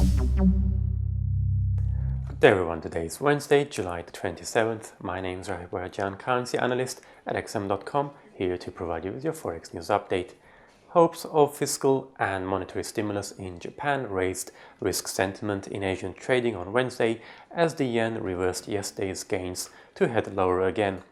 Good day everyone, today is Wednesday, July the 27th. My name is Rahib Rajan, currency analyst at xm.com, here to provide you with your Forex news update. Hopes of fiscal and monetary stimulus in Japan raised risk sentiment in Asian trading on Wednesday as the yen reversed yesterday's gains to head lower again.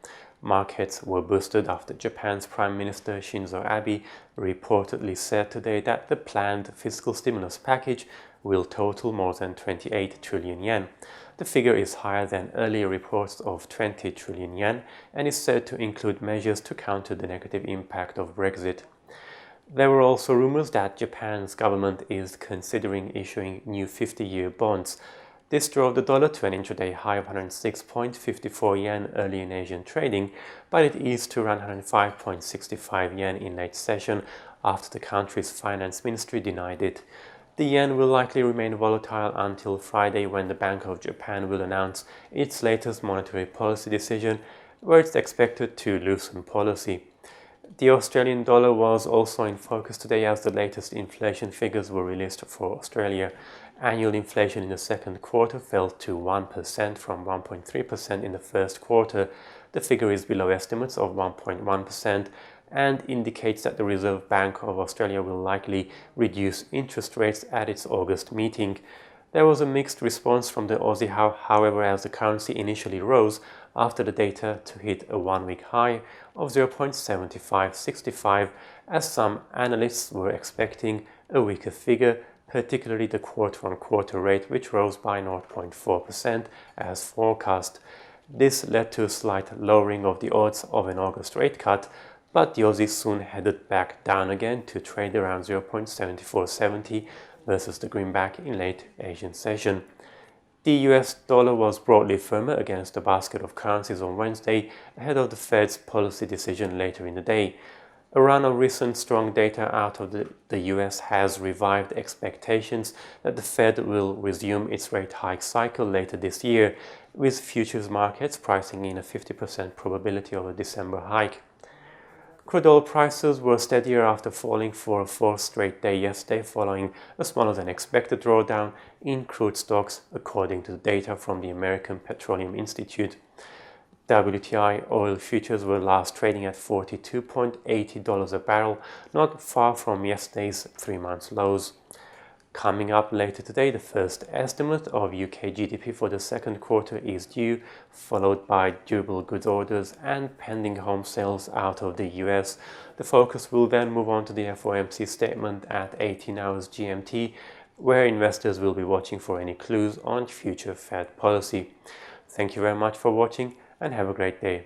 Markets were boosted after Japan's Prime Minister Shinzo Abe reportedly said today that the planned fiscal stimulus package will total more than 28 trillion yen. The figure is higher than earlier reports of 20 trillion yen and is said to include measures to counter the negative impact of Brexit. There were also rumors that Japan's government is considering issuing new 50-year bonds. This drove the dollar to an intraday high of 106.54 yen early in Asian trading, but it eased to around 105.65 yen in late session after the country's finance ministry denied it. The yen will likely remain volatile until Friday, when the Bank of Japan will announce its latest monetary policy decision, where it's expected to loosen policy. The Australian dollar was also in focus today as the latest inflation figures were released for Australia. Annual inflation in the second quarter fell to 1% from 1.3% in the first quarter. The figure is below estimates of 1.1% and indicates that the Reserve Bank of Australia will likely reduce interest rates at its August meeting. There was a mixed response from the Aussie, however, as the currency initially rose after the data to hit a one-week high of 0.7565, as some analysts were expecting a weaker figure, particularly the quarter-on-quarter rate, which rose by 0.4% as forecast. This led to a slight lowering of the odds of an August rate cut, but the Aussie soon headed back down again to trade around 0.7470 versus the greenback in late Asian session. The US dollar was broadly firmer against a basket of currencies on Wednesday ahead of the Fed's policy decision later in the day. A run of recent strong data out of the US has revived expectations that the Fed will resume its rate hike cycle later this year, with futures markets pricing in a 50% probability of a December hike. Crude oil prices were steadier after falling for a fourth straight day yesterday, following a smaller than expected drawdown in crude stocks, according to the data from the American Petroleum Institute. WTI oil futures were last trading at $42.80 a barrel, not far from yesterday's 3-month lows. Coming up later today, the first estimate of UK GDP for the second quarter is due, followed by durable goods orders and pending home sales out of the US. The focus will then move on to the FOMC statement at 18 hours GMT, where investors will be watching for any clues on future Fed policy. Thank you very much for watching and have a great day.